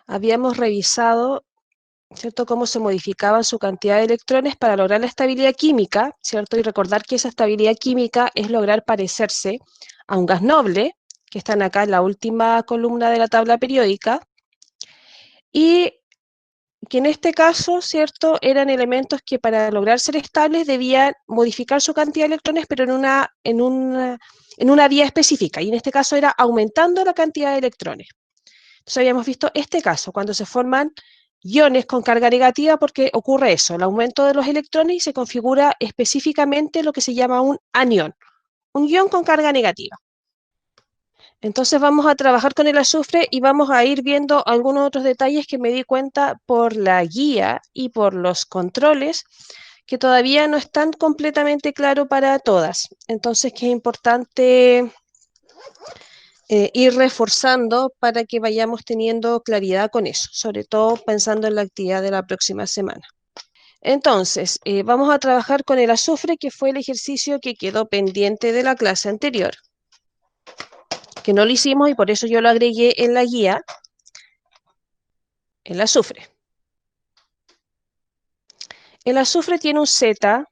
habíamos revisado, ¿cierto?, cómo se modificaban su cantidad de electrones para lograr la estabilidad química, ¿cierto? Y recordar que esa estabilidad química es lograr parecerse a un gas noble, que están acá en la última columna de la tabla periódica, y que en este caso, ¿cierto?, eran elementos que para lograr ser estables debían modificar su cantidad de electrones, pero en una vía específica, y en este caso era aumentando la cantidad de electrones. Entonces habíamos visto este caso, cuando se forman iones con carga negativa, porque ocurre eso, el aumento de los electrones y se configura específicamente lo que se llama un anión, un ion con carga negativa. Entonces vamos a trabajar con el azufre y vamos a ir viendo algunos otros detalles que me di cuenta por la guía y por los controles que todavía no están completamente claros para todas. Entonces que es importante ir reforzando para que vayamos teniendo claridad con eso, sobre todo pensando en la actividad de la próxima semana. Entonces, vamos a trabajar con el azufre, que fue el ejercicio que quedó pendiente de la clase anterior, que no lo hicimos y por eso yo lo agregué en la guía, el azufre. El azufre tiene un Z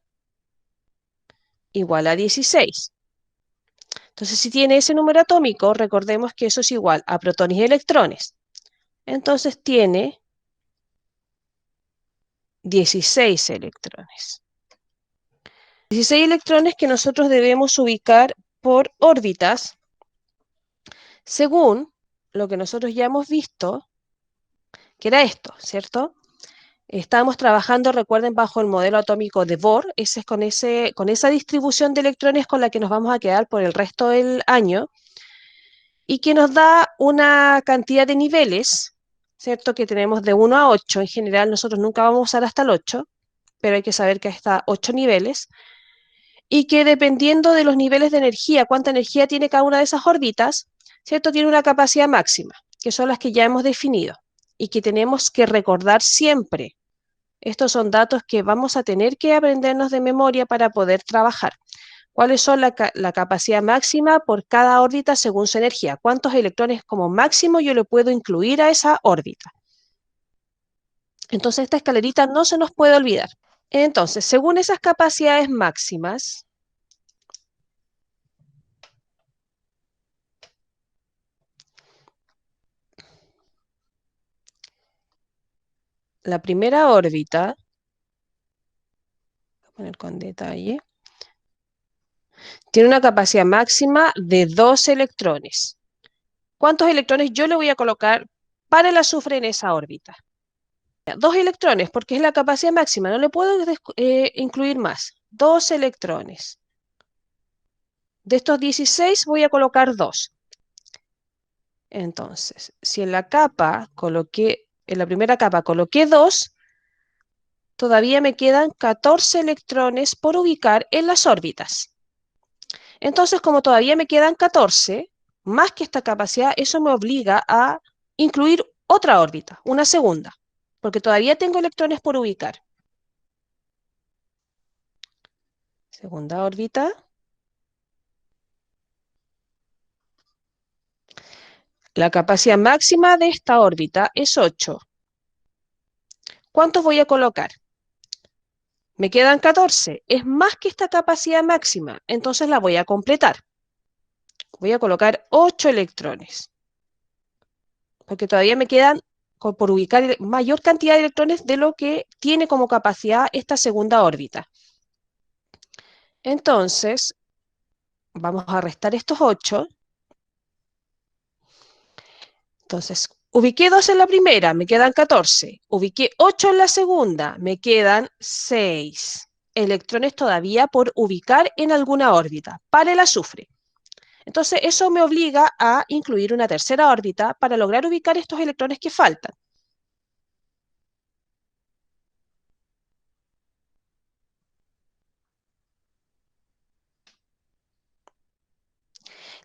igual a 16. Entonces, si tiene ese número atómico, recordemos que eso es igual a protones y electrones. Entonces tiene 16 electrones. 16 electrones que nosotros debemos ubicar por órbitas, según lo que nosotros ya hemos visto, que era esto, ¿cierto? Estábamos trabajando, recuerden, bajo el modelo atómico de Bohr, ese es con esa distribución de electrones con la que nos vamos a quedar por el resto del año, y que nos da una cantidad de niveles, ¿cierto? Que tenemos de 1 a 8, en general nosotros nunca vamos a usar hasta el 8, pero hay que saber que hay hasta 8 niveles, y que dependiendo de los niveles de energía, cuánta energía tiene cada una de esas órbitas, ¿cierto? Tiene una capacidad máxima, que son las que ya hemos definido, y que tenemos que recordar siempre. Estos son datos que vamos a tener que aprendernos de memoria para poder trabajar. ¿Cuáles son la capacidad máxima por cada órbita según su energía? ¿Cuántos electrones como máximo yo le puedo incluir a esa órbita? Entonces, esta escalerita no se nos puede olvidar. Entonces, según esas capacidades máximas, la primera órbita, voy a poner con detalle, tiene una capacidad máxima de 2 electrones. ¿Cuántos electrones yo le voy a colocar para el azufre en esa órbita? 2 electrones, porque es la capacidad máxima, no le puedo incluir más. 2 electrones. De estos 16 voy a colocar 2. Entonces, si en la primera capa coloqué 2, todavía me quedan 14 electrones por ubicar en las órbitas. Entonces, como todavía me quedan 14, más que esta capacidad, eso me obliga a incluir otra órbita, una segunda, porque todavía tengo electrones por ubicar. Segunda órbita. La capacidad máxima de esta órbita es 8. ¿Cuántos voy a colocar? Me quedan 14. Es más que esta capacidad máxima, entonces la voy a completar. Voy a colocar 8 electrones, porque todavía me quedan por ubicar mayor cantidad de electrones de lo que tiene como capacidad esta segunda órbita. Entonces, vamos a restar estos 8. Entonces, ubiqué 2 en la primera, me quedan 14. Ubiqué 8 en la segunda, me quedan 6 electrones todavía por ubicar en alguna órbita para el azufre. Entonces, eso me obliga a incluir una tercera órbita para lograr ubicar estos electrones que faltan.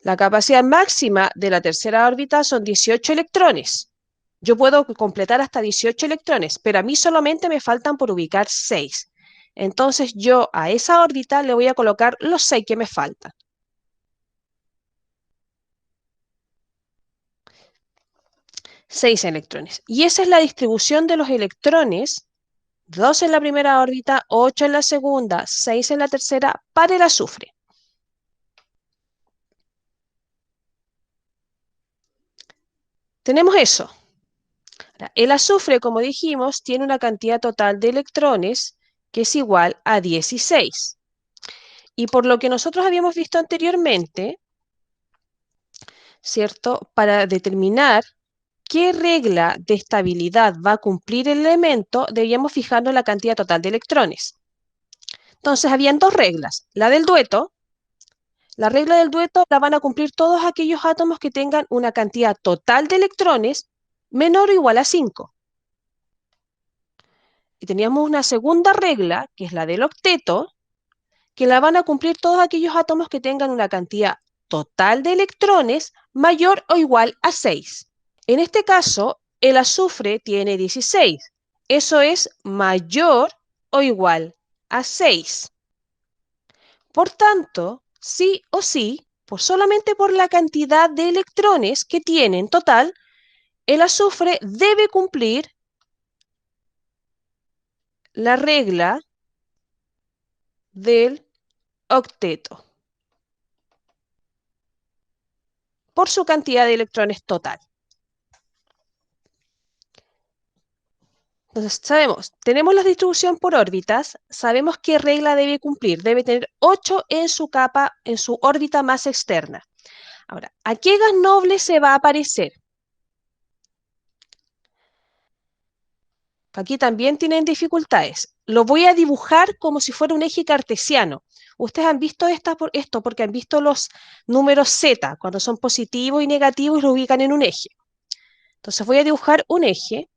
La capacidad máxima de la tercera órbita son 18 electrones. Yo puedo completar hasta 18 electrones, pero a mí solamente me faltan por ubicar 6. Entonces yo a esa órbita le voy a colocar los 6 que me faltan. 6 electrones. Y esa es la distribución de los electrones, 2 en la primera órbita, 8 en la segunda, 6 en la tercera, para el azufre. Tenemos eso. El azufre, como dijimos, tiene una cantidad total de electrones que es igual a 16. Y por lo que nosotros habíamos visto anteriormente, ¿cierto? Para determinar qué regla de estabilidad va a cumplir el elemento, debíamos fijarnos la cantidad total de electrones. Entonces, habían dos reglas. La del dueto, la regla del dueto la van a cumplir todos aquellos átomos que tengan una cantidad total de electrones menor o igual a 5. Y teníamos una segunda regla, que es la del octeto, que la van a cumplir todos aquellos átomos que tengan una cantidad total de electrones mayor o igual a 6. En este caso, el azufre tiene 16. Eso es mayor o igual a 6. Por tanto, sí o sí, solamente por la cantidad de electrones que tiene en total, el azufre debe cumplir la regla del octeto por su cantidad de electrones total. Entonces, tenemos la distribución por órbitas, sabemos qué regla debe cumplir. Debe tener 8 en su capa, en su órbita más externa. Ahora, ¿a qué gas noble se va a parecer? Aquí también tienen dificultades. Lo voy a dibujar como si fuera un eje cartesiano. Ustedes han visto esto porque han visto los números Z, cuando son positivos y negativos, lo ubican en un eje. Entonces voy a dibujar un eje.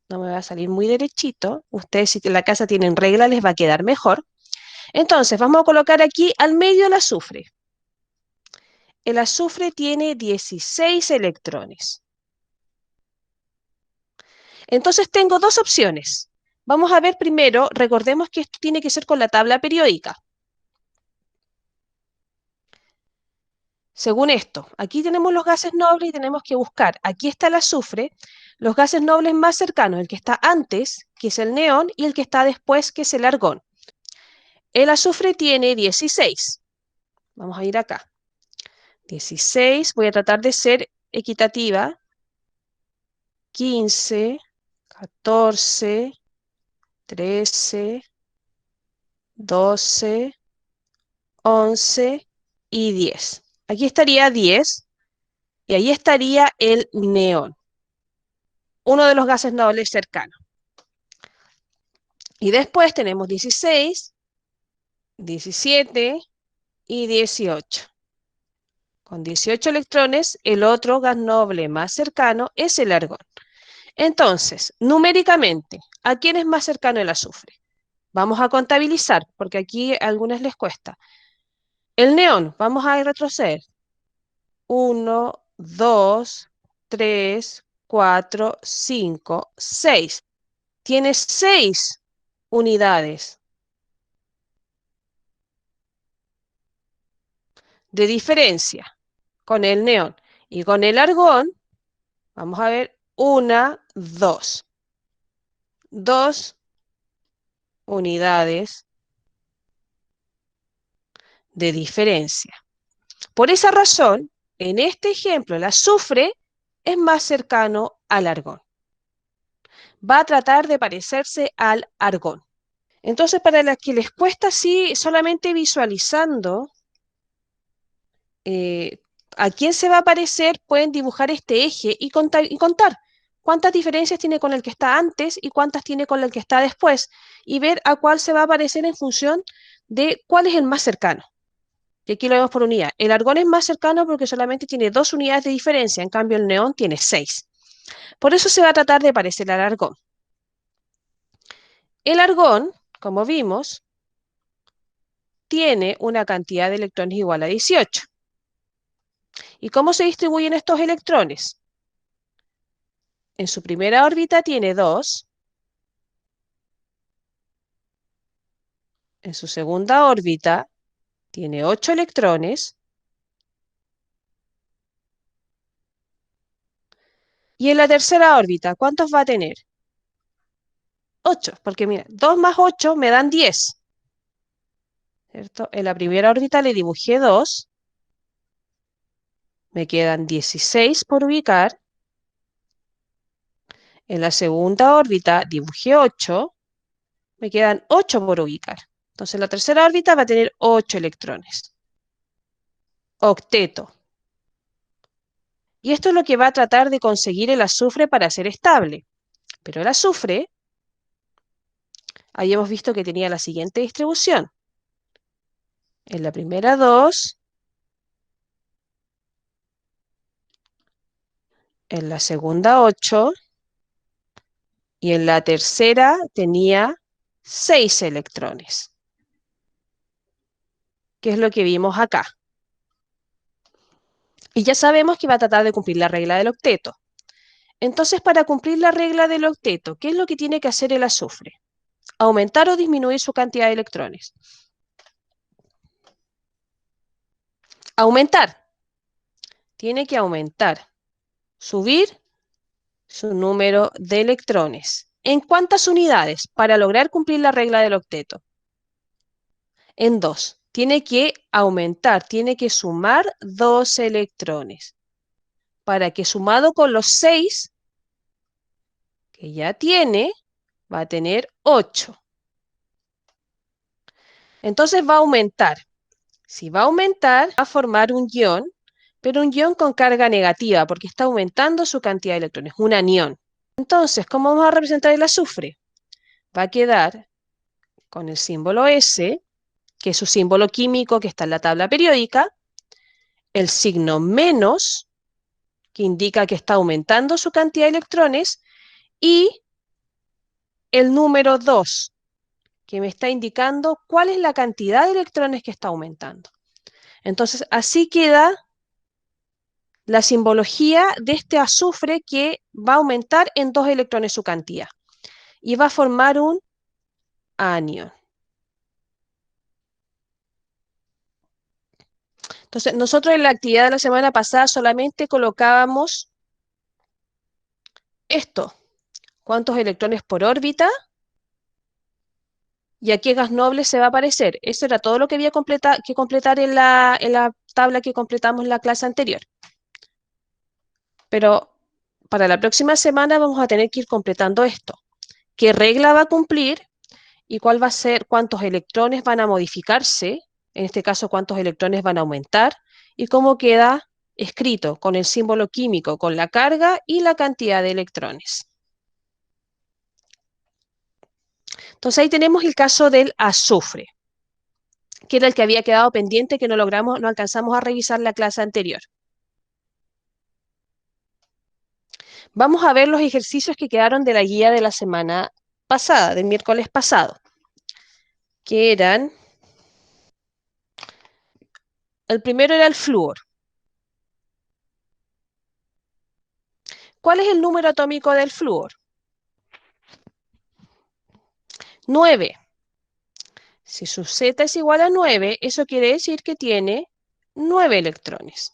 No me va a salir muy derechito. Ustedes, si en la casa tienen regla, les va a quedar mejor. Entonces, vamos a colocar aquí al medio el azufre. El azufre tiene 16 electrones. Entonces, tengo dos opciones. Vamos a ver primero, recordemos que esto tiene que ser con la tabla periódica. Según esto, aquí tenemos los gases nobles y tenemos que buscar, aquí está el azufre, los gases nobles más cercanos, el que está antes, que es el neón, y el que está después, que es el argón. El azufre tiene 16. Vamos a ir acá. 16, voy a tratar de ser equitativa. 15, 14, 13, 12, 11 y 10. Aquí estaría 10 y ahí estaría el neón, uno de los gases nobles cercanos. Y después tenemos 16, 17 y 18. Con 18 electrones, el otro gas noble más cercano es el argón. Entonces, numéricamente, ¿a quién es más cercano el azufre? Vamos a contabilizar, porque aquí a algunos les cuesta. El neón, vamos a retroceder. 1, 2, 3, 4, 5, 6. Tiene 6 unidades de diferencia con el neón. Y con el argón, vamos a ver, 1, 2. 2 unidades de diferencia. Por esa razón, en este ejemplo, el azufre es más cercano al argón. Va a tratar de parecerse al argón. Entonces, para las que les cuesta así, solamente visualizando eh, a quién se va a parecer, pueden dibujar este eje y contar cuántas diferencias tiene con el que está antes y cuántas tiene con el que está después, y ver a cuál se va a parecer en función de cuál es el más cercano. Y aquí lo vemos por unidad. El argón es más cercano porque solamente tiene 2 unidades de diferencia, en cambio el neón tiene 6. Por eso se va a tratar de parecer al argón. El argón, como vimos, tiene una cantidad de electrones igual a 18. ¿Y cómo se distribuyen estos electrones? En su primera órbita tiene 2, en su segunda órbita tiene 8 electrones, Y en la tercera órbita, ¿cuántos va a tener? 8, porque mira, 2 más 8 me dan 10, ¿cierto? En la primera órbita le dibujé 2, me quedan 16 por ubicar. En la segunda órbita dibujé 8, me quedan 8 por ubicar. Entonces la tercera órbita va a tener 8 electrones. Octeto. Y esto es lo que va a tratar de conseguir el azufre para ser estable. Pero el azufre, ahí hemos visto que tenía la siguiente distribución. En la primera 2, en la segunda 8 y en la tercera tenía 6 electrones, que es lo que vimos acá. Y ya sabemos que va a tratar de cumplir la regla del octeto. Entonces, para cumplir la regla del octeto, ¿qué es lo que tiene que hacer el azufre? ¿Aumentar o disminuir su cantidad de electrones? Aumentar. Tiene que aumentar. Subir su número de electrones. ¿En cuántas unidades para lograr cumplir la regla del octeto? En 2. Tiene que aumentar, tiene que sumar 2 electrones para que sumado con los 6 que ya tiene, va a tener 8. Entonces va a aumentar. Si va a aumentar, va a formar un ion, pero un ion con carga negativa, porque está aumentando su cantidad de electrones, un anión. Entonces, ¿cómo vamos a representar el azufre? Va a quedar con el símbolo S, que es su símbolo químico que está en la tabla periódica, el signo menos, que indica que está aumentando su cantidad de electrones, y el número 2, que me está indicando cuál es la cantidad de electrones que está aumentando. Entonces, así queda la simbología de este azufre que va a aumentar en 2 electrones su cantidad y va a formar un anión. Entonces, nosotros en la actividad de la semana pasada solamente colocábamos esto, cuántos electrones por órbita y a qué gas noble se va a parecer. Eso era todo lo que había que completar en la tabla que completamos en la clase anterior. Pero para la próxima semana vamos a tener que ir completando esto. ¿Qué regla va a cumplir y cuál va a ser, cuántos electrones van a modificarse? En este caso, cuántos electrones van a aumentar y cómo queda escrito con el símbolo químico, con la carga y la cantidad de electrones. Entonces ahí tenemos el caso del azufre, que era el que había quedado pendiente, que no logramos, no alcanzamos a revisar la clase anterior. Vamos a ver los ejercicios que quedaron de la guía de la semana pasada, del miércoles pasado, que eran, el primero era el flúor. ¿Cuál es el número atómico del flúor? 9. Si su Z es igual a 9, eso quiere decir que tiene 9 electrones.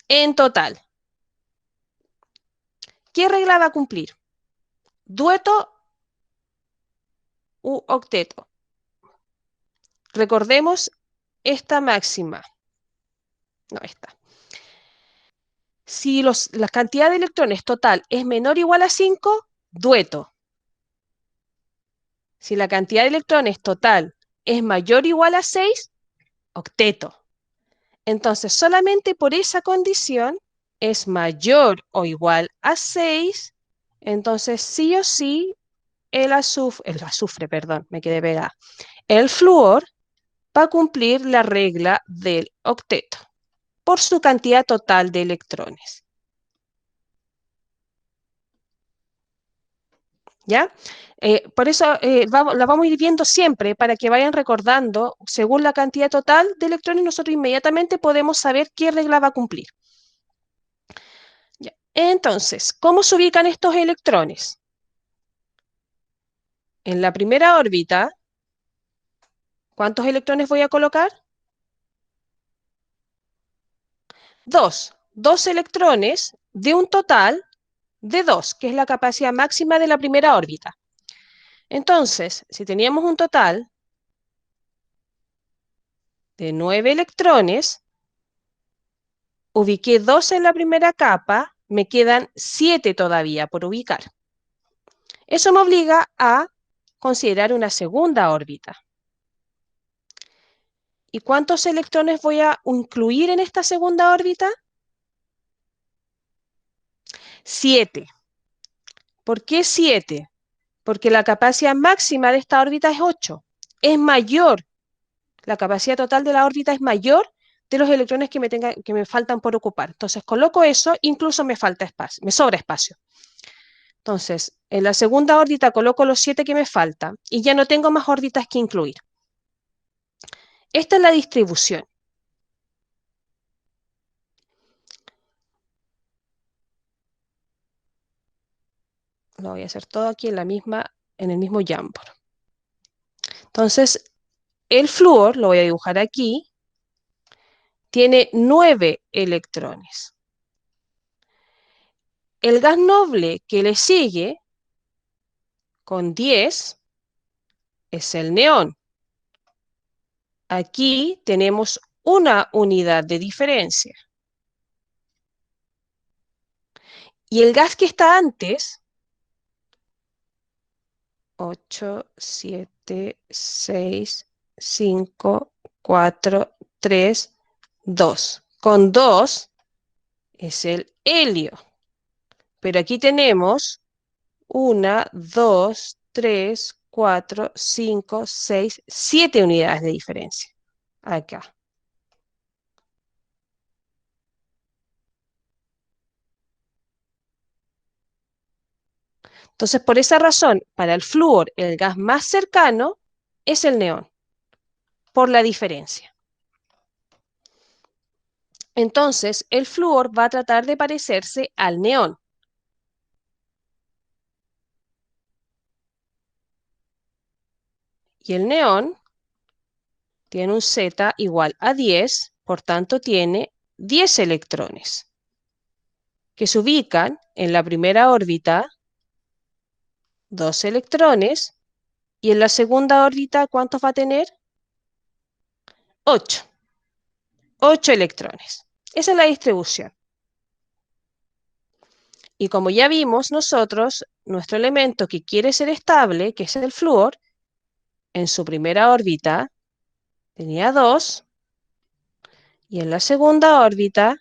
En total, ¿qué regla va a cumplir? ¿Dueto u octeto? Recordemos esta máxima. No, esta. Si la cantidad de electrones total es menor o igual a 5, dueto. Si la cantidad de electrones total es mayor o igual a 6, octeto. Entonces, solamente por esa condición es mayor o igual a 6, entonces sí o sí perdón, me quedé pegada. El flúor va a cumplir la regla del octeto por su cantidad total de electrones. ¿Ya? Por eso la vamos a ir viendo siempre para que vayan recordando, según la cantidad total de electrones, nosotros inmediatamente podemos saber qué regla va a cumplir. ¿Ya? Entonces, ¿cómo se ubican estos electrones? En la primera órbita, ¿cuántos electrones voy a colocar? 2. 2 electrones de un total de 2, que es la capacidad máxima de la primera órbita. Entonces, si teníamos un total de 9 electrones, ubiqué 2 en la primera capa, me quedan 7 todavía por ubicar. Eso me obliga a considerar una segunda órbita. ¿Y cuántos electrones voy a incluir en esta segunda órbita? 7. ¿Por qué 7? Porque la capacidad máxima de esta órbita es 8. Es mayor, la capacidad total de la órbita es mayor de los electrones que me faltan por ocupar. Entonces coloco eso, incluso me falta espacio, me sobra espacio. Entonces, en la segunda órbita coloco los 7 que me faltan y ya no tengo más órbitas que incluir. Esta es la distribución. Lo voy a hacer todo aquí en el mismo Jamboard. Entonces, el flúor, lo voy a dibujar aquí, tiene 9 electrones. El gas noble que le sigue, con 10, es el neón. Aquí tenemos una unidad de diferencia. Y el gas que está antes, 8, 7, 6, 5, 4, 3, 2. Con 2 es el helio. Pero aquí tenemos 1, 2, 3, 4, 5, 6, 7 unidades de diferencia. Acá. Entonces, por esa razón, para el flúor, el gas más cercano es el neón, por la diferencia. Entonces, el flúor va a tratar de parecerse al neón. Y el neón tiene un Z igual a 10, por tanto tiene 10 electrones, que se ubican en la primera órbita, 2 electrones, y en la segunda órbita, ¿cuántos va a tener? 8. 8 electrones. Esa es la distribución. Y como ya vimos nosotros, nuestro elemento que quiere ser estable, que es el flúor, en su primera órbita tenía 2 y en la segunda órbita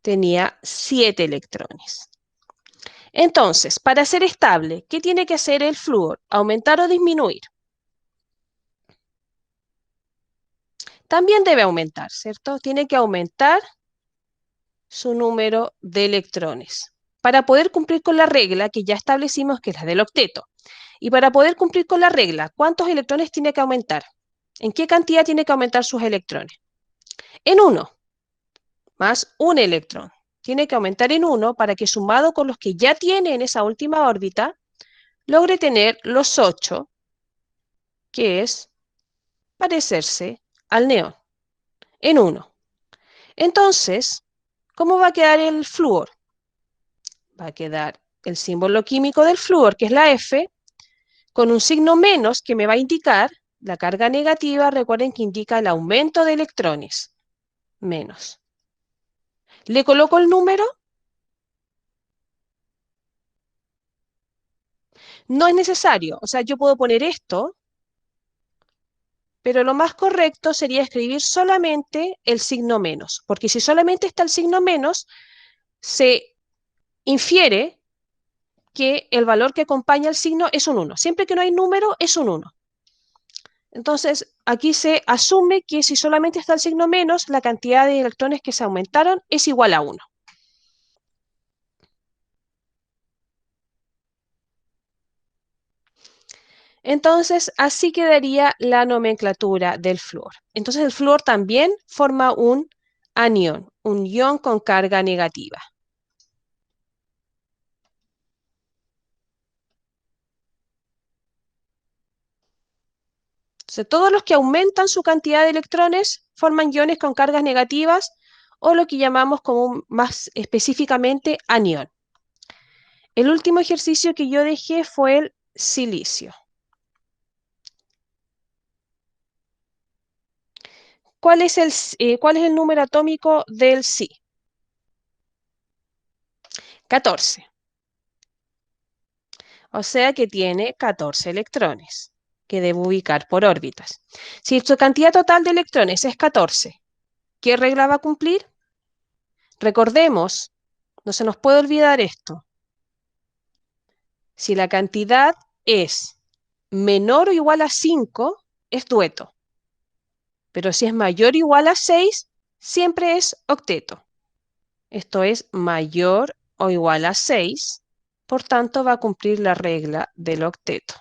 tenía 7 electrones. Entonces, para ser estable, ¿qué tiene que hacer el flúor? ¿Aumentar o disminuir? También debe aumentar, ¿cierto? Tiene que aumentar su número de electrones para poder cumplir con la regla que ya establecimos, que es la del octeto. Y para poder cumplir con la regla, ¿cuántos electrones tiene que aumentar? ¿En qué cantidad tiene que aumentar sus electrones? En 1, más un electrón. Tiene que aumentar en 1 para que sumado con los que ya tiene en esa última órbita, logre tener los 8, que es parecerse al neón, en 1. Entonces, ¿cómo va a quedar el flúor? Va a quedar el símbolo químico del flúor, que es la F, con un signo menos que me va a indicar la carga negativa. Recuerden que indica el aumento de electrones, menos. ¿Le coloco el número? No es necesario, o sea, yo puedo poner esto, pero lo más correcto sería escribir solamente el signo menos, porque si solamente está el signo menos, se infiere que el valor que acompaña el signo es un 1. Siempre que no hay número, es un 1. Entonces, aquí se asume que si solamente está el signo menos, la cantidad de electrones que se aumentaron es igual a 1. Entonces, así quedaría la nomenclatura del flúor. Entonces, el flúor también forma un anión, un ion con carga negativa. Entonces, todos los que aumentan su cantidad de electrones forman iones con cargas negativas o lo que llamamos como más específicamente anión. El último ejercicio que yo dejé fue el silicio. ¿Cuál es el número atómico del Si? 14. O sea que tiene 14 electrones que debo ubicar por órbitas. Si su cantidad total de electrones es 14, ¿qué regla va a cumplir? Recordemos, no se nos puede olvidar esto. Si la cantidad es menor o igual a 5, es dueto. Pero si es mayor o igual a 6, siempre es octeto. Esto es mayor o igual a 6, por tanto va a cumplir la regla del octeto.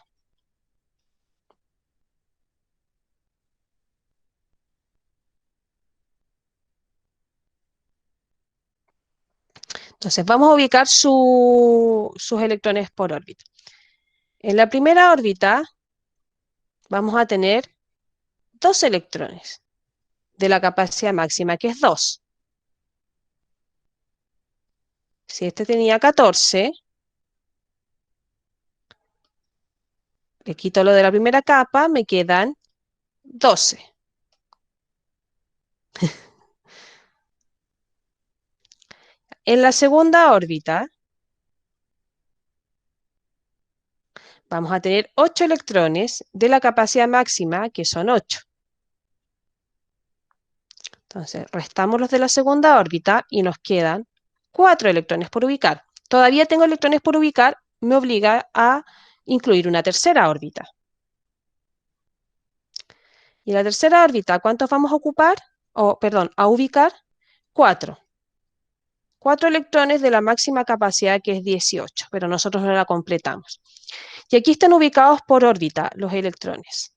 Entonces vamos a ubicar sus electrones por órbita. En la primera órbita vamos a tener 2 electrones de la capacidad máxima, que es 2. Si este tenía 14, le quito lo de la primera capa, me quedan 12. En la segunda órbita vamos a tener 8 electrones de la capacidad máxima, que son 8. Entonces, restamos los de la segunda órbita y nos quedan 4 electrones por ubicar. Todavía tengo electrones por ubicar, me obliga a incluir una tercera órbita. Y en la tercera órbita, ¿cuántos vamos a ocupar? Perdón, a ubicar 4. 4 electrones de la máxima capacidad, que es 18, pero nosotros no la completamos. Y aquí están ubicados por órbita los electrones.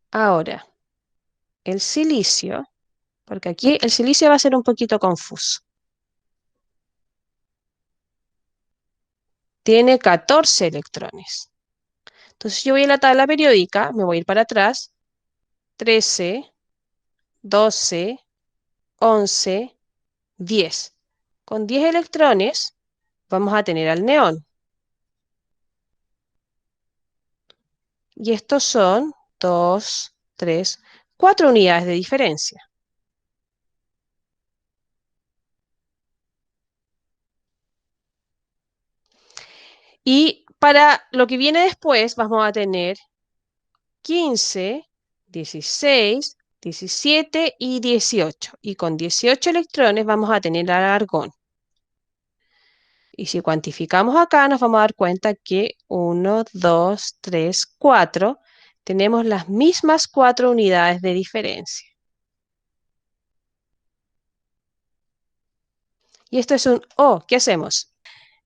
Ahora, el silicio, porque aquí el silicio va a ser un poquito confuso. Tiene 14 electrones. Entonces yo voy a la tabla periódica, me voy a ir para atrás, 13, 12, 11, 10. Con 10 electrones vamos a tener al neón. Y estos son 2, 3, 4 unidades de diferencia. Y para lo que viene después vamos a tener 15, 16, 17 y 18. Y con 18 electrones vamos a tener al argón. Y si cuantificamos acá, nos vamos a dar cuenta que 1, 2, 3, 4, tenemos las mismas 4 unidades de diferencia. Y esto es un O. ¿Qué hacemos?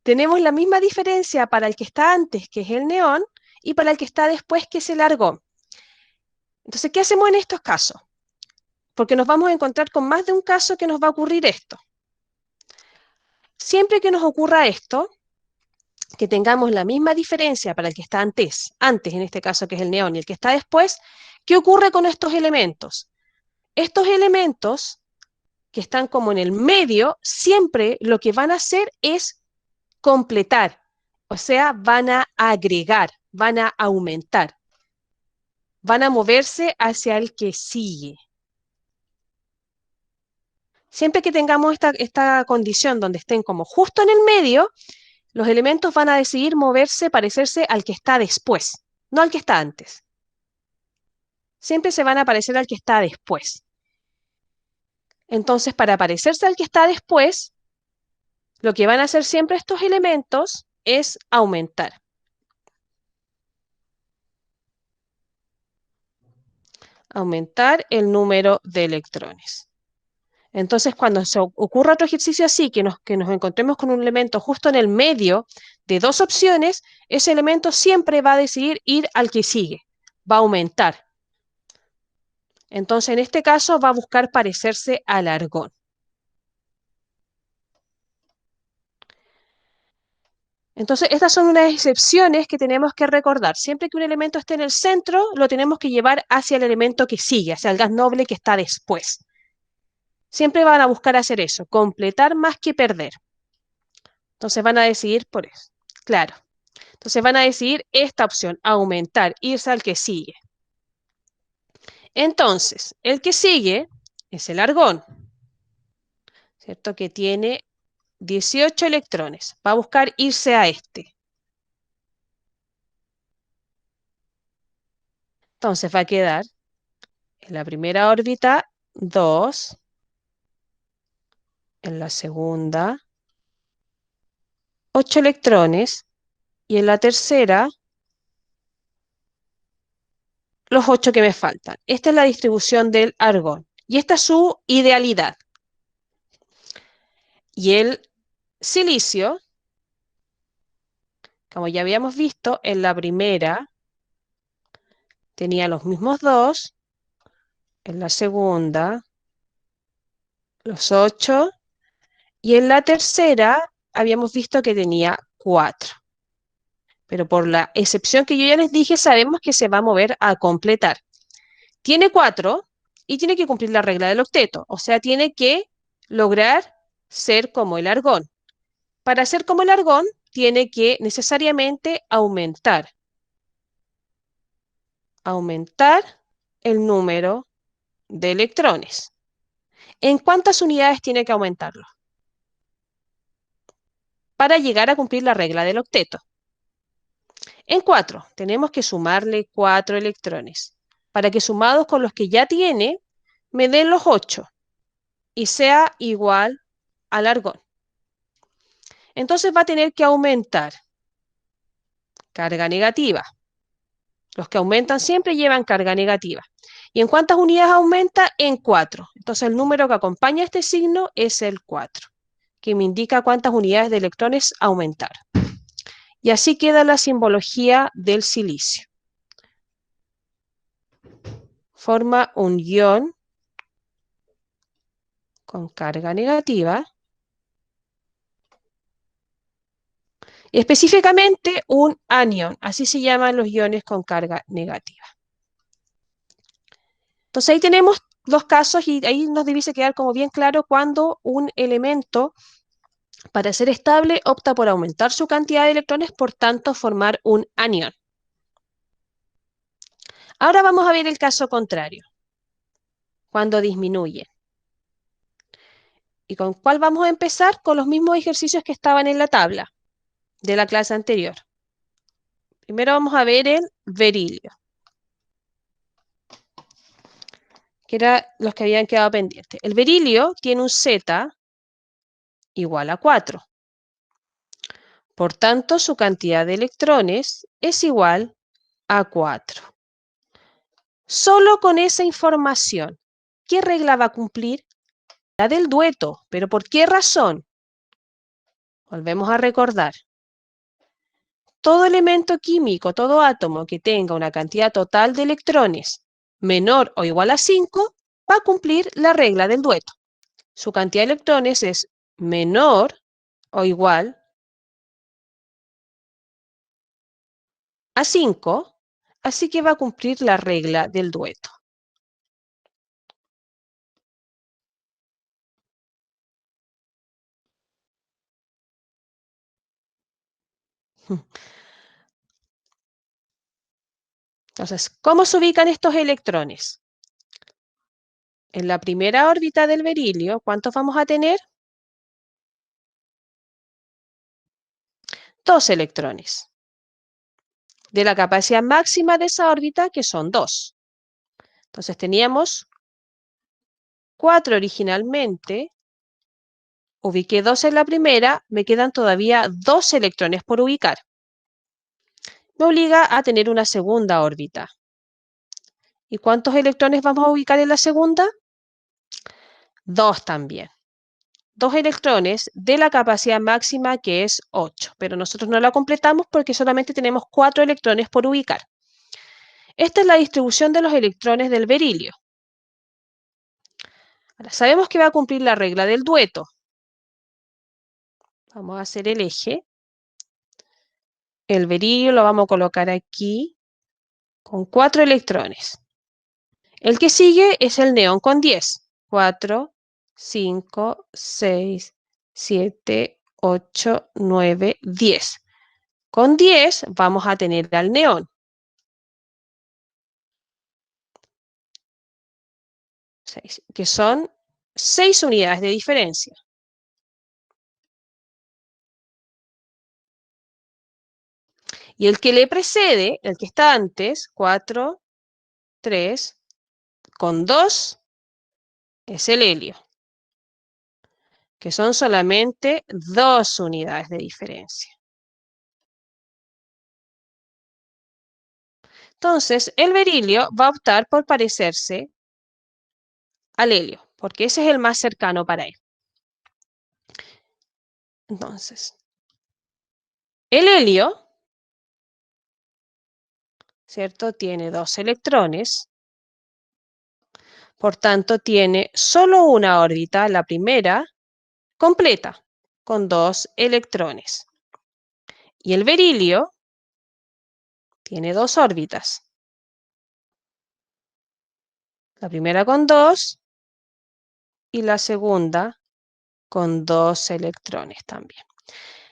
Tenemos la misma diferencia para el que está antes, que es el neón, y para el que está después, que es el argón. Entonces, ¿qué hacemos en estos casos? Porque nos vamos a encontrar con más de un caso que nos va a ocurrir esto. Siempre que nos ocurra esto, que tengamos la misma diferencia para el que está antes en este caso que es el neón y el que está después, ¿qué ocurre con estos elementos? Estos elementos que están como en el medio, siempre lo que van a hacer es completar, o sea, van a agregar, van a aumentar, van a moverse hacia el que sigue. Siempre que tengamos esta condición donde estén como justo en el medio, los elementos van a decidir moverse, parecerse al que está después, no al que está antes. Siempre se van a parecer al que está después. Entonces, para parecerse al que está después, lo que van a hacer siempre estos elementos es aumentar. Aumentar el número de electrones. Entonces, cuando se ocurra otro ejercicio así, que nos encontremos con un elemento justo en el medio de dos opciones, ese elemento siempre va a decidir ir al que sigue, va a aumentar. Entonces, en este caso, va a buscar parecerse al argón. Entonces, estas son unas excepciones que tenemos que recordar. Siempre que un elemento esté en el centro, lo tenemos que llevar hacia el elemento que sigue, hacia el gas noble que está después. Siempre van a buscar hacer eso, completar más que perder. Entonces van a decidir por eso. Claro. Entonces van a decidir esta opción, aumentar, irse al que sigue. Entonces, el que sigue es el argón, ¿cierto? Que tiene 18 electrones. Va a buscar irse a este. Entonces va a quedar en la primera órbita 2, en la segunda 8 electrones y en la tercera los 8 que me faltan. Esta es la distribución del argón y esta es su idealidad. Y el silicio, como ya habíamos visto, en la primera tenía los mismos 2, en la segunda los 8 y en la tercera habíamos visto que tenía 4. Pero por la excepción que yo ya les dije, sabemos que se va a mover a completar. Tiene 4 y tiene que cumplir la regla del octeto, o sea, tiene que lograr ser como el argón. Para ser como el argón, tiene que necesariamente aumentar el número de electrones. ¿En cuántas unidades tiene que aumentarlo? Para llegar a cumplir la regla del octeto. En 4, tenemos que sumarle 4 electrones, para que sumados con los que ya tiene, me den los 8 y sea igual al argón. Entonces va a tener que aumentar carga negativa. Los que aumentan siempre llevan carga negativa. ¿Y en cuántas unidades aumenta? En 4. Entonces el número que acompaña a este signo es el 4, que me indica cuántas unidades de electrones aumentar. Y así queda la simbología del silicio. Forma un ion con carga negativa. Específicamente un anión, así se llaman los iones con carga negativa. Entonces ahí tenemos dos casos y ahí nos debiese quedar como bien claro cuando un elemento, para ser estable, opta por aumentar su cantidad de electrones, por tanto formar un anión. Ahora vamos a ver el caso contrario, cuando disminuye. ¿Y con cuál vamos a empezar? Con los mismos ejercicios que estaban en la tabla de la clase anterior. Primero vamos a ver el berilio, que eran los que habían quedado pendientes. El berilio tiene un Z igual a 4. Por tanto, su cantidad de electrones es igual a 4. Solo con esa información, ¿qué regla va a cumplir? La del dueto. ¿Pero por qué razón? Volvemos a recordar. Todo elemento químico, todo átomo que tenga una cantidad total de electrones menor o igual a 5, va a cumplir la regla del dueto. Su cantidad de electrones es menor o igual a 5, así que va a cumplir la regla del dueto. Entonces, ¿cómo se ubican estos electrones? En la primera órbita del berilio, ¿cuántos vamos a tener? 2 electrones. De la capacidad máxima de esa órbita, que son 2. Entonces teníamos 4 originalmente, ubiqué 2 en la primera, me quedan todavía 2 electrones por ubicar. Me obliga a tener una segunda órbita. ¿Y cuántos electrones vamos a ubicar en la segunda? 2 también. 2 electrones de la capacidad máxima, que es 8, pero nosotros no la completamos porque solamente tenemos 4 electrones por ubicar. Esta es la distribución de los electrones del berilio. Ahora, sabemos que va a cumplir la regla del dueto. Vamos a hacer el eje. El berilio lo vamos a colocar aquí con 4 electrones. El que sigue es el neón con 10. 4, 5, 6, 7, 8, 9, 10. Con 10 vamos a tener al neón. 6, que son 6 unidades de diferencia. Y el que le precede, el que está antes, 4, 3, con 2, es el helio, que son solamente 2 unidades de diferencia. Entonces, el berilio va a optar por parecerse al helio, porque ese es el más cercano para él. Entonces, el helio, ¿cierto? Tiene 2 electrones, por tanto tiene solo una órbita, la primera, completa, con 2 electrones. Y el berilio tiene 2 órbitas, la primera con 2 y la segunda con 2 electrones también.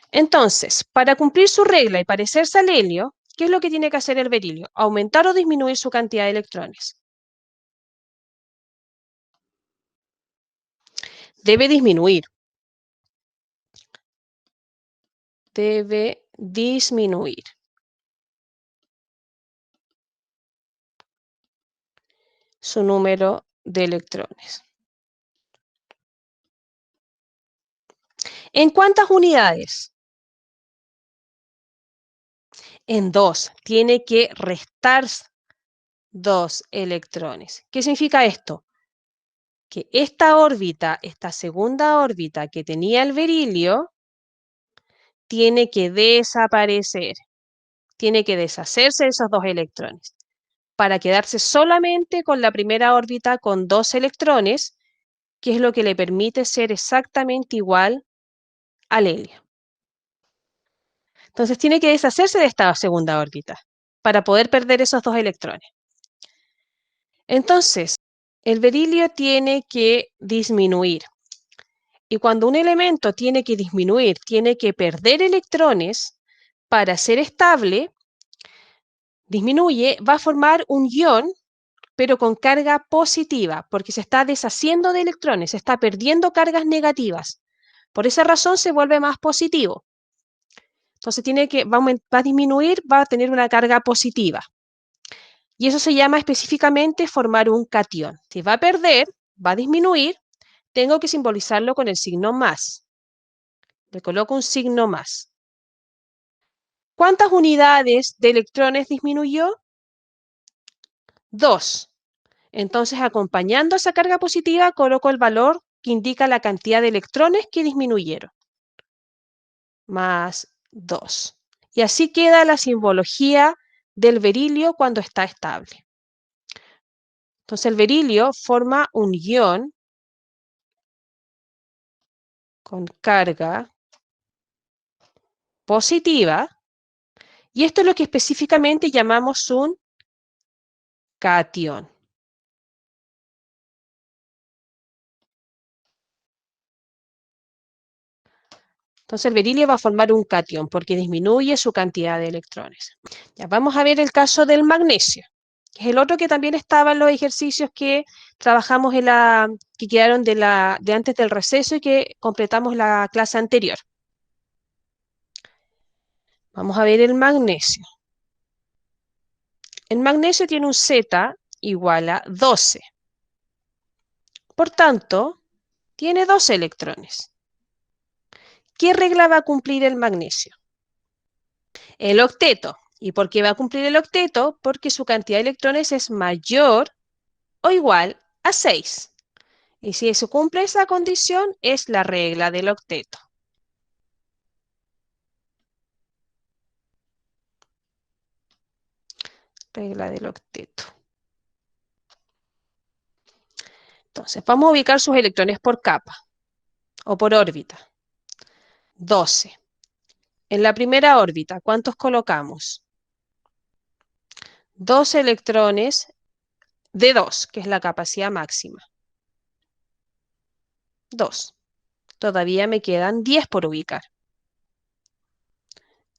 Entonces, para cumplir su regla y parecerse al helio, ¿qué es lo que tiene que hacer el berilio? ¿Aumentar o disminuir su cantidad de electrones? Debe disminuir. Debe disminuir su número de electrones. ¿En cuántas unidades? En 2. Tiene que restar 2 electrones. ¿Qué significa esto? Que esta órbita, esta segunda órbita que tenía el berilio, tiene que desaparecer. Tiene que deshacerse de esos 2 electrones para quedarse solamente con la primera órbita con 2 electrones, que es lo que le permite ser exactamente igual al helio. Entonces tiene que deshacerse de esta segunda órbita para poder perder esos 2 electrones. Entonces, el berilio tiene que disminuir. Y cuando un elemento tiene que disminuir, tiene que perder electrones para ser estable, disminuye, va a formar un ion, pero con carga positiva, porque se está deshaciendo de electrones, se está perdiendo cargas negativas. Por esa razón se vuelve más positivo. Entonces va a disminuir, va a tener una carga positiva. Y eso se llama específicamente formar un catión. Si va a perder, va a disminuir, tengo que simbolizarlo con el signo más. Le coloco un signo más. ¿Cuántas unidades de electrones disminuyó? 2. Entonces, acompañando esa carga positiva, coloco el valor que indica la cantidad de electrones que disminuyeron. Más 2. Y así queda la simbología del berilio cuando está estable. Entonces, el berilio forma un ion con carga positiva, y esto es lo que específicamente llamamos un catión. Entonces el berilio va a formar un catión porque disminuye su cantidad de electrones. Ya vamos a ver el caso del magnesio, que es el otro que también estaba en los ejercicios que trabajamos que quedaron de antes del receso y que completamos la clase anterior. Vamos a ver el magnesio. El magnesio tiene un Z igual a 12. Por tanto, tiene 12 electrones. ¿Qué regla va a cumplir el magnesio? El octeto. ¿Y por qué va a cumplir el octeto? Porque su cantidad de electrones es mayor o igual a 6. Y si se cumple esa condición, es la regla del octeto. Regla del octeto. Entonces, vamos a ubicar sus electrones por capa o por órbita. 12. En la primera órbita, ¿cuántos colocamos? Dos electrones de 2, que es la capacidad máxima. 2. Todavía me quedan 10 por ubicar.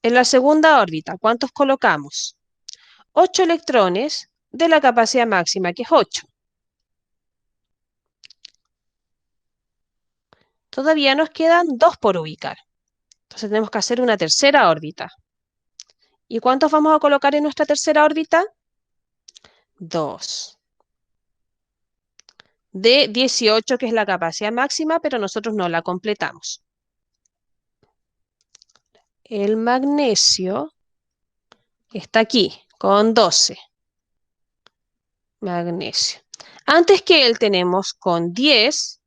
En la segunda órbita, ¿cuántos colocamos? 8 electrones de la capacidad máxima, que es 8. Todavía nos quedan 2 por ubicar. Entonces tenemos que hacer una tercera órbita. ¿Y cuántos vamos a colocar en nuestra tercera órbita? 2. De 18, que es la capacidad máxima, pero nosotros no la completamos. El magnesio está aquí, con 12. Magnesio. Antes que él tenemos con 10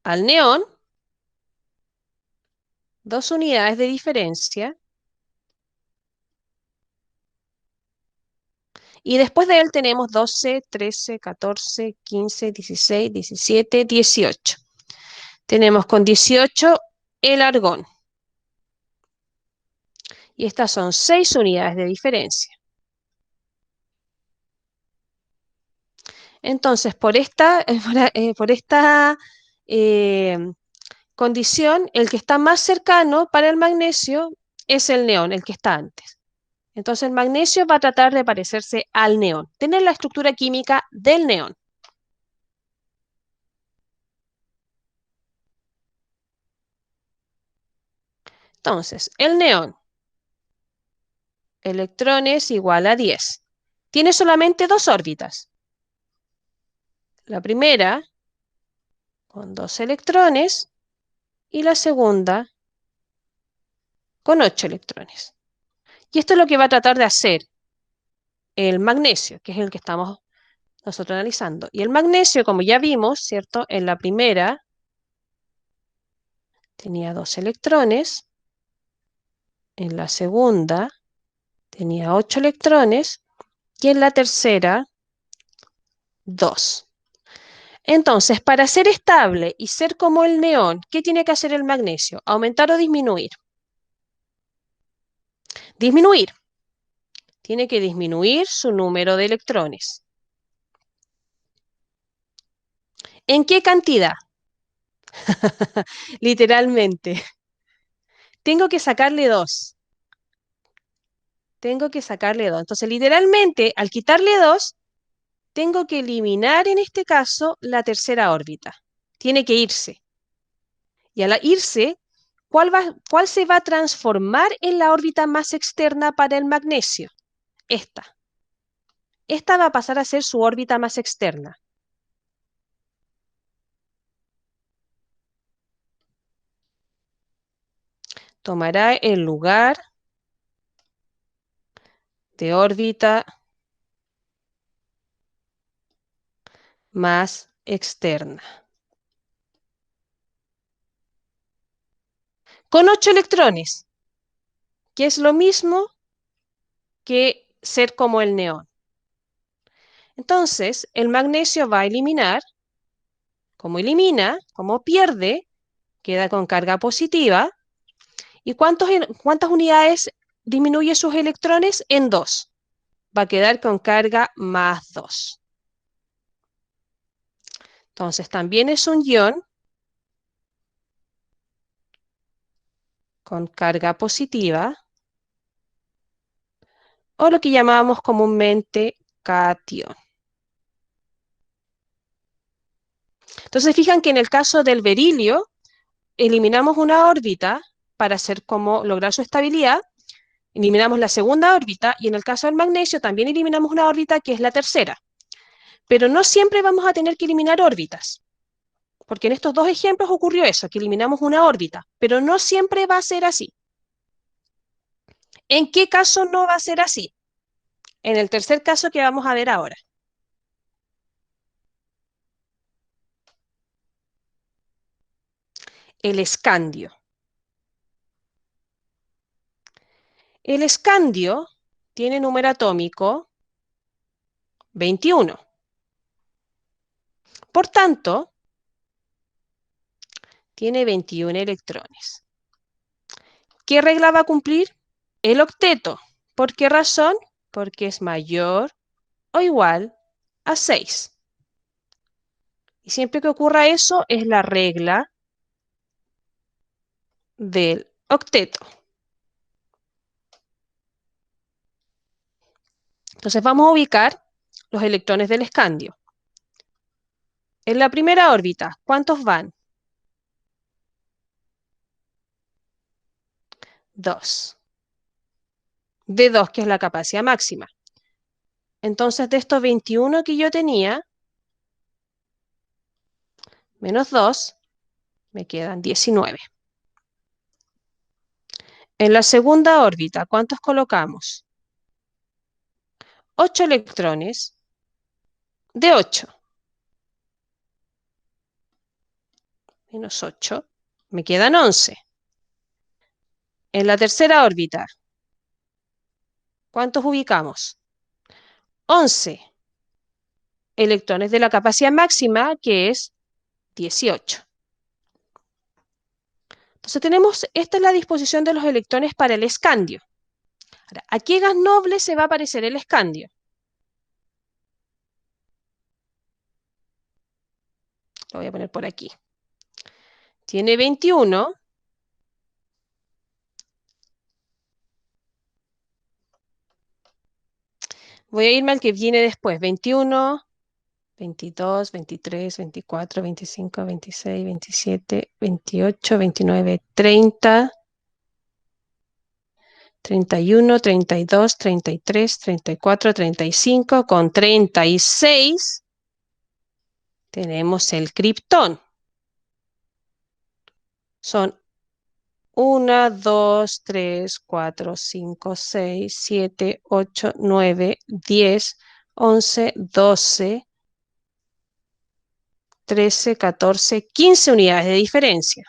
al neón, 2 unidades de diferencia. Y después de él tenemos 12, 13, 14, 15, 16, 17, 18. Tenemos con 18 el argón. Y estas son 6 unidades de diferencia. Entonces, por esta eh, condición, el que está más cercano para el magnesio es el neón, el que está antes. Entonces, el magnesio va a tratar de parecerse al neón, tener la estructura química del neón. Entonces, el neón, electrones igual a 10. Tiene solamente 2 órbitas. La primera con 2 electrones y la segunda con 8 electrones. Y esto es lo que va a tratar de hacer el magnesio, que es el que estamos nosotros analizando. Y el magnesio, como ya vimos, ¿cierto? En la primera tenía 2 electrones, en la segunda tenía 8 electrones y en la tercera 2. Entonces, para ser estable y ser como el neón, ¿qué tiene que hacer el magnesio? ¿Aumentar o disminuir? Disminuir. Tiene que disminuir su número de electrones. ¿En qué cantidad? Literalmente. Tengo que sacarle 2. Tengo que sacarle 2. Entonces, literalmente, al quitarle 2, tengo que eliminar en este caso la tercera órbita. Tiene que irse. Y al irse, ¿cuál se va a transformar en la órbita más externa para el magnesio? Esta. Esta va a pasar a ser su órbita más externa. Tomará el lugar de órbita más externa. Con 8 electrones, que es lo mismo que ser como el neón. Entonces, el magnesio va a eliminar, como elimina, como pierde, queda con carga positiva. ¿Y cuántas unidades disminuye sus electrones? En 2. Va a quedar con carga más 2. Entonces, también es un ion con carga positiva, o lo que llamamos comúnmente cation. Entonces, fijan que en el caso del berilio, eliminamos una órbita para hacer como lograr su estabilidad, eliminamos la segunda órbita, y en el caso del magnesio también eliminamos una órbita que es la tercera. Pero no siempre vamos a tener que eliminar órbitas, porque en estos dos ejemplos ocurrió eso, que eliminamos una órbita, pero no siempre va a ser así. ¿En qué caso no va a ser así? En el tercer caso que vamos a ver ahora. El escandio. El escandio tiene número atómico 21. Por tanto, tiene 21 electrones. ¿Qué regla va a cumplir? El octeto. ¿Por qué razón? Porque es mayor o igual a 6. Y siempre que ocurra eso, es la regla del octeto. Entonces vamos a ubicar los electrones del escandio. En la primera órbita, ¿cuántos van? 2. De 2, que es la capacidad máxima. Entonces, de estos 21 que yo tenía, menos 2, me quedan 19. En la segunda órbita, ¿cuántos colocamos? 8 electrones de 8. Menos 8, me quedan 11. En la tercera órbita, ¿cuántos ubicamos? 11 electrones de la capacidad máxima, que es 18. Entonces esta es la disposición de los electrones para el escandio. Ahora, ¿a qué gas noble se va a parecer el escandio? Lo voy a poner por aquí. Tiene 21. Voy a irme al que viene después. 21, 22, 23, 24, 25, 26, 27, 28, 29, 30, 31, 32, 33, 34, 35. Con 36 tenemos el criptón. Son 1, 2, 3, 4, 5, 6, 7, 8, 9, 10, 11, 12, 13, 14, 15 unidades de diferencia.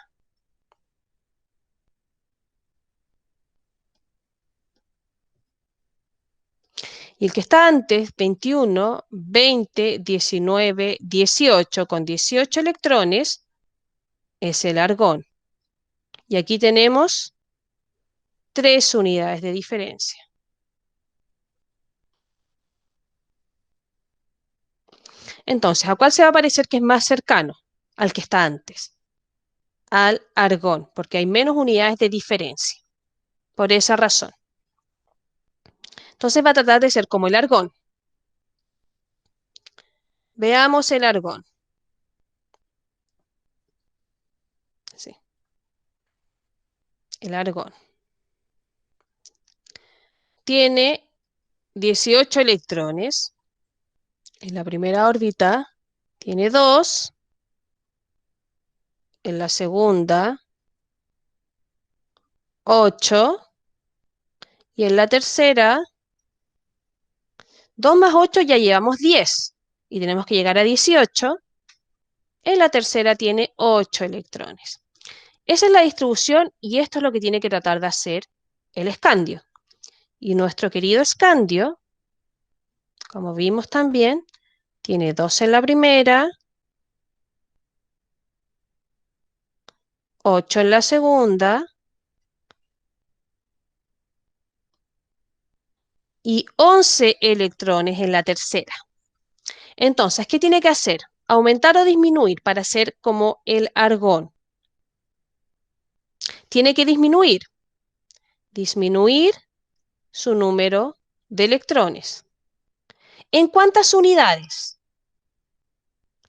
Y el que está antes, 21, 20, 19, 18, con 18 electrones, es el argón. Y aquí tenemos 3 unidades de diferencia. Entonces, ¿a cuál se va a parecer que es más cercano? Al que está antes, al argón, porque hay menos unidades de diferencia. Por esa razón. Entonces va a tratar de ser como el argón. Veamos el argón. Sí, el argón. Tiene 18 electrones. En la primera órbita tiene 2. En la segunda, 8. Y en la tercera, 2 más 8 ya llevamos 10. Y tenemos que llegar a 18. En la tercera tiene 8 electrones. Esa es la distribución y esto es lo que tiene que tratar de hacer el escandio. Y nuestro querido escandio, como vimos también, tiene 2 en la primera, 8 en la segunda y 11 electrones en la tercera. Entonces, ¿qué tiene que hacer? Aumentar o disminuir para ser como el argón. Tiene que disminuir su número de electrones. ¿En cuántas unidades?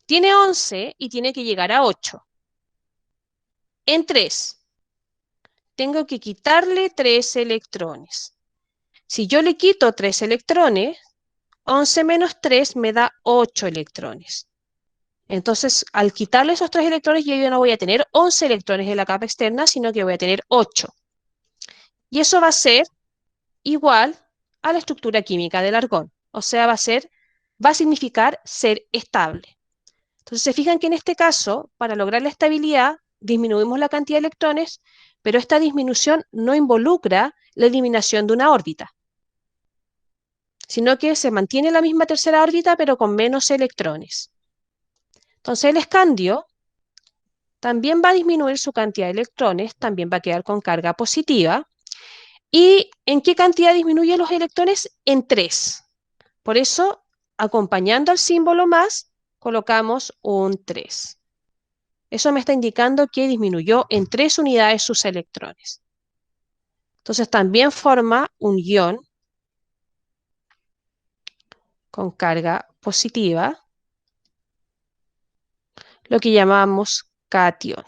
Tiene 11 y tiene que llegar a 8. En 3. Tengo que quitarle 3 electrones. Si yo le quito 3 electrones, 11 menos 3 me da 8 electrones. Entonces, al quitarle esos 3 electrones, yo ya no voy a tener 11 electrones en la capa externa, sino que voy a tener 8. Y eso va a ser igual a la estructura química del argón. O sea, va a significar ser estable. Entonces, se fijan que en este caso, para lograr la estabilidad, disminuimos la cantidad de electrones, pero esta disminución no involucra la eliminación de una órbita, sino que se mantiene la misma tercera órbita, pero con menos electrones. Entonces, el escandio también va a disminuir su cantidad de electrones, también va a quedar con carga positiva. ¿Y en qué cantidad disminuye los electrones? En 3. Por eso, acompañando al símbolo más, colocamos un 3. Eso me está indicando que disminuyó en 3 unidades sus electrones. Entonces también forma un ion con carga positiva, lo que llamamos cation.